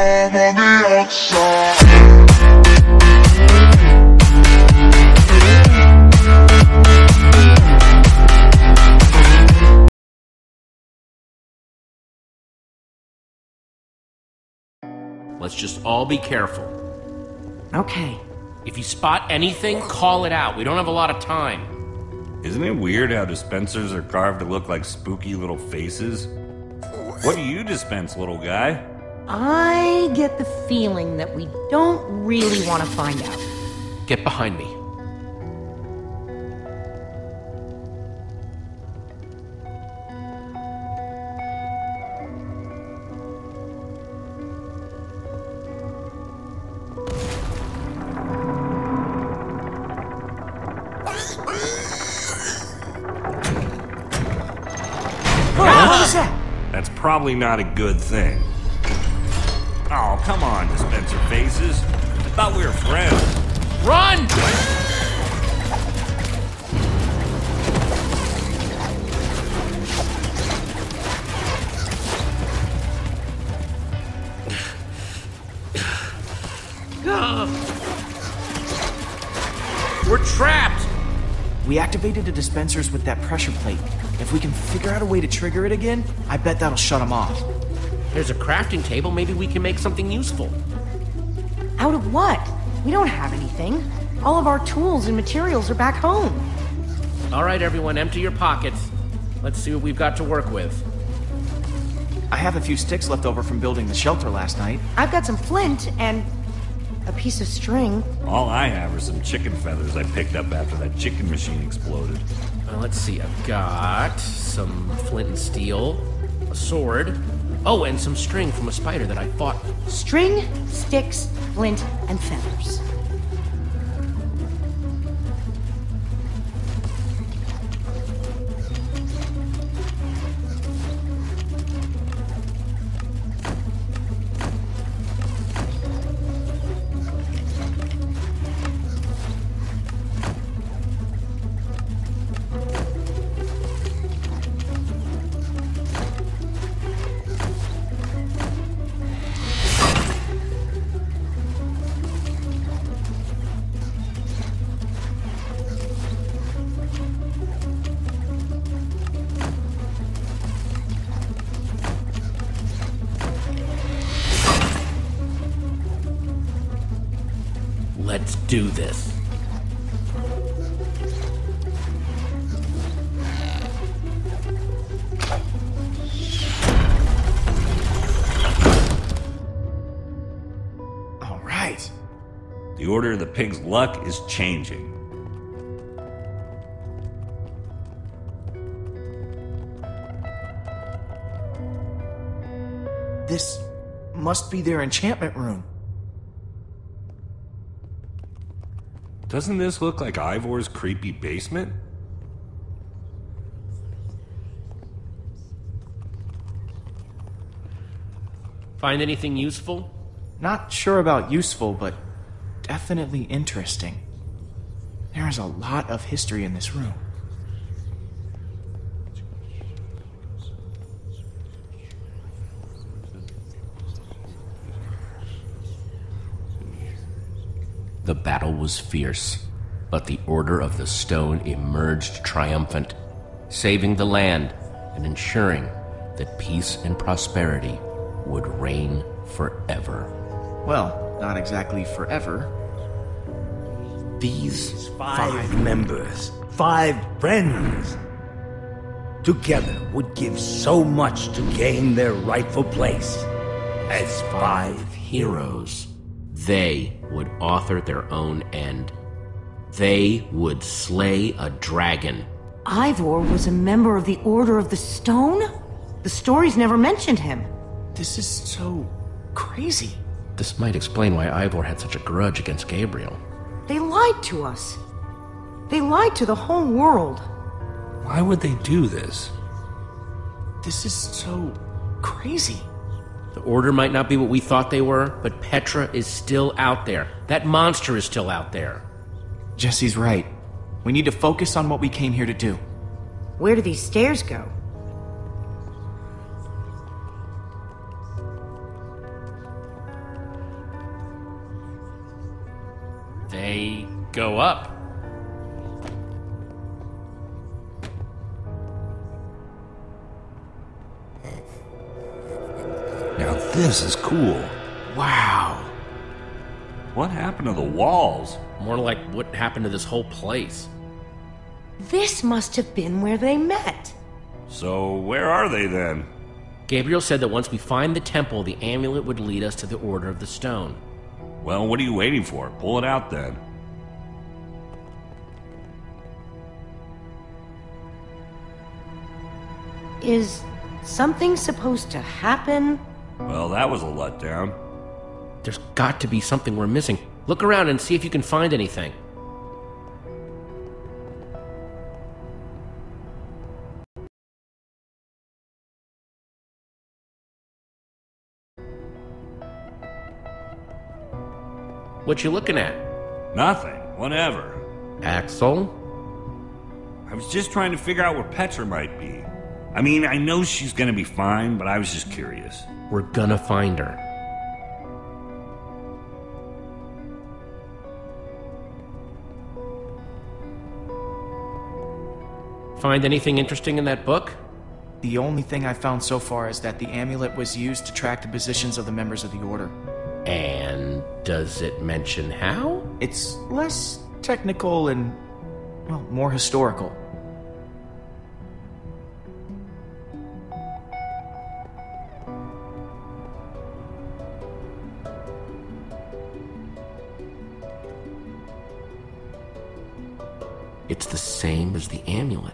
I'm on the outside. Let's just all be careful. Okay. If you spot anything, call it out. We don't have a lot of time. Isn't it weird how dispensers are carved to look like spooky little faces? What do you dispense, little guy? I get the feeling that we don't really want to find out. Get behind me. That's probably not a good thing. Oh, come on, dispenser faces. I thought we were friends. Run! We're trapped! We activated the dispensers with that pressure plate. If we can figure out a way to trigger it again, I bet that'll shut them off. There's a crafting table. Maybe we can make something useful. Out of what? We don't have anything. All of our tools and materials are back home. All right, everyone, empty your pockets. Let's see what we've got to work with. I have a few sticks left over from building the shelter last night. I've got some flint and a piece of string. All I have are some chicken feathers I picked up after that chicken machine exploded. Let's see, I've got some flint and steel, a sword, oh, and some string from a spider that I fought. String, sticks, flint, and feathers. Let's do this. All right. The order of the pig's luck is changing. This must be their enchantment room. Doesn't this look like Ivor's creepy basement? Find anything useful? Not sure about useful, but definitely interesting. There is a lot of history in this room. The battle was fierce, but the Order of the Stone emerged triumphant, saving the land and ensuring that peace and prosperity would reign forever. Well, not exactly forever. These five members, 5 friends, together would give so much to gain their rightful place as 5 heroes. They would author their own end. They would slay a dragon. Ivor was a member of the Order of the Stone? The stories never mentioned him. This is so crazy. This might explain why Ivor had such a grudge against Gabriel. They lied to us. They lied to the whole world. Why would they do this? This is so crazy. The Order might not be what we thought they were, but Petra is still out there. That monster is still out there. Jesse's right. We need to focus on what we came here to do. Where do these stairs go? say go up. Now this is cool. Wow. What happened to the walls? More like what happened to this whole place. This must have been where they met. So where are they then? Gabriel said that once we find the temple, the amulet would lead us to the Order of the Stone. Well, what are you waiting for? Pull it out then. Is something supposed to happen? Well, that was a letdown. There's got to be something we're missing. Look around and see if you can find anything. What you looking at? Nothing. Whatever. Axel? I was just trying to figure out where Petra might be. I mean, I know she's gonna be fine, but I was just curious. We're gonna find her. Find anything interesting in that book? The only thing I found so far is that the amulet was used to track the positions of the members of the Order. And does it mention how? It's less technical and, well, more historical. It's the same as the amulet.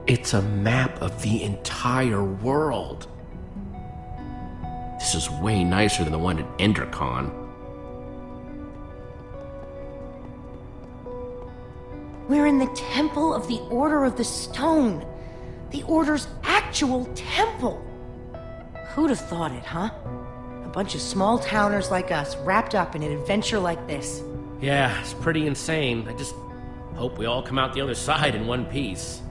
It's a map of the entire world. This is way nicer than the one at Endercon. We're in the Temple of the Order of the Stone. The Order's actual temple. Who'd have thought it, huh? A bunch of small-towners like us wrapped up in an adventure like this. Yeah, it's pretty insane. I just hope we all come out the other side in one piece.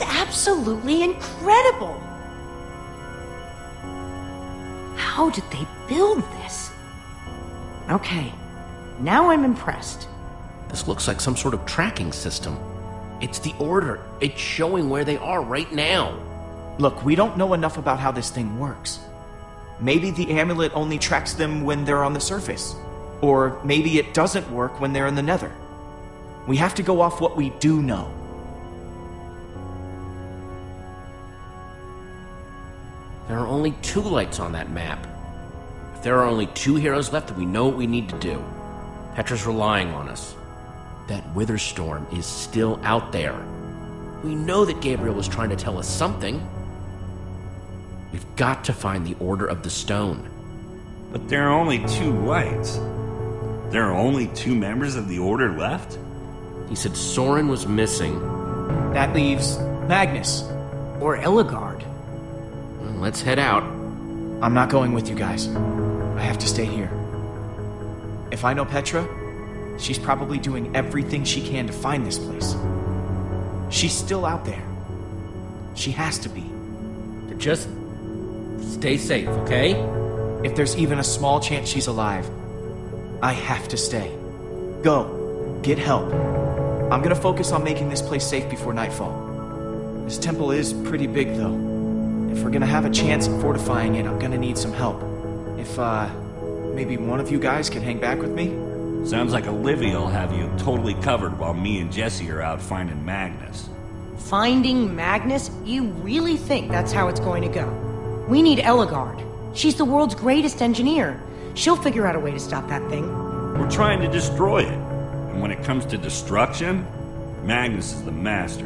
Absolutely incredible! How did they build this? Okay, now I'm impressed. This looks like some sort of tracking system. It's the Order. It's showing where they are right now. Look, we don't know enough about how this thing works. Maybe the amulet only tracks them when they're on the surface. Or maybe it doesn't work when they're in the Nether. We have to go off what we do know. There are only 2 lights on that map. If there are only 2 heroes left, then we know what we need to do. Petra's relying on us. That Witherstorm is still out there. We know that Gabriel was trying to tell us something. We've got to find the Order of the Stone. But there are only 2 lights. There are only 2 members of the Order left? He said Soren was missing. That leaves Magnus. Or Ellegard. Well, let's head out. I'm not going with you guys. I have to stay here. If I know Petra, she's probably doing everything she can to find this place. She's still out there. She has to be. Just stay safe, okay? If there's even a small chance she's alive, I have to stay. Go. Get help. I'm gonna focus on making this place safe before nightfall. This temple is pretty big, though. If we're gonna have a chance at fortifying it, I'm gonna need some help. If, maybe one of you guys can hang back with me? Sounds like Olivia will have you totally covered while me and Jesse are out finding Magnus. Finding Magnus? You really think that's how it's going to go? We need Ellegard. She's the world's greatest engineer. She'll figure out a way to stop that thing. We're trying to destroy it. And when it comes to destruction, Magnus is the master.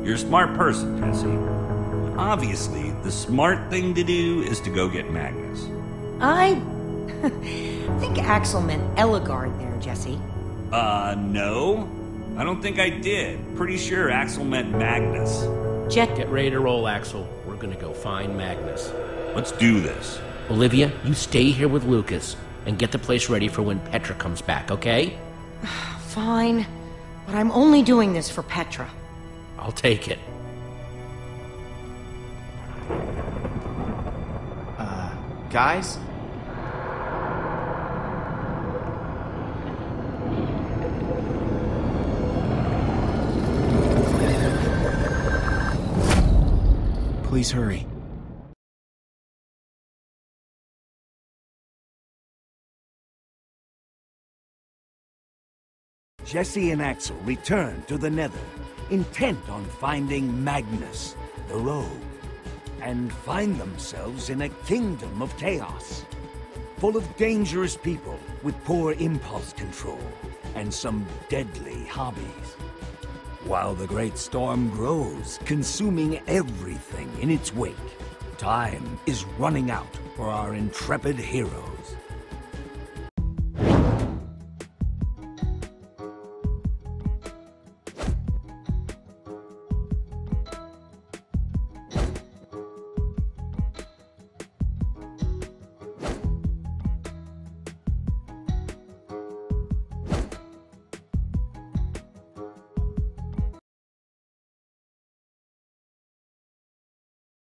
You're a smart person, Jesse. Obviously, the smart thing to do is to go get Magnus. I think Axel meant Ellegard there, Jesse. No. I don't think I did. Pretty sure Axel meant Magnus. Get ready to roll, Axel. We're gonna go find Magnus. Let's do this. Olivia, you stay here with Lucas and get the place ready for when Petra comes back, okay? Fine, but I'm only doing this for Petra. I'll take it. Guys? Please hurry. Jesse and Axel return to the Nether, intent on finding Magnus, the Rogue, and find themselves in a kingdom of chaos, full of dangerous people with poor impulse control and some deadly hobbies. While the great storm grows, consuming everything in its wake, time is running out for our intrepid heroes.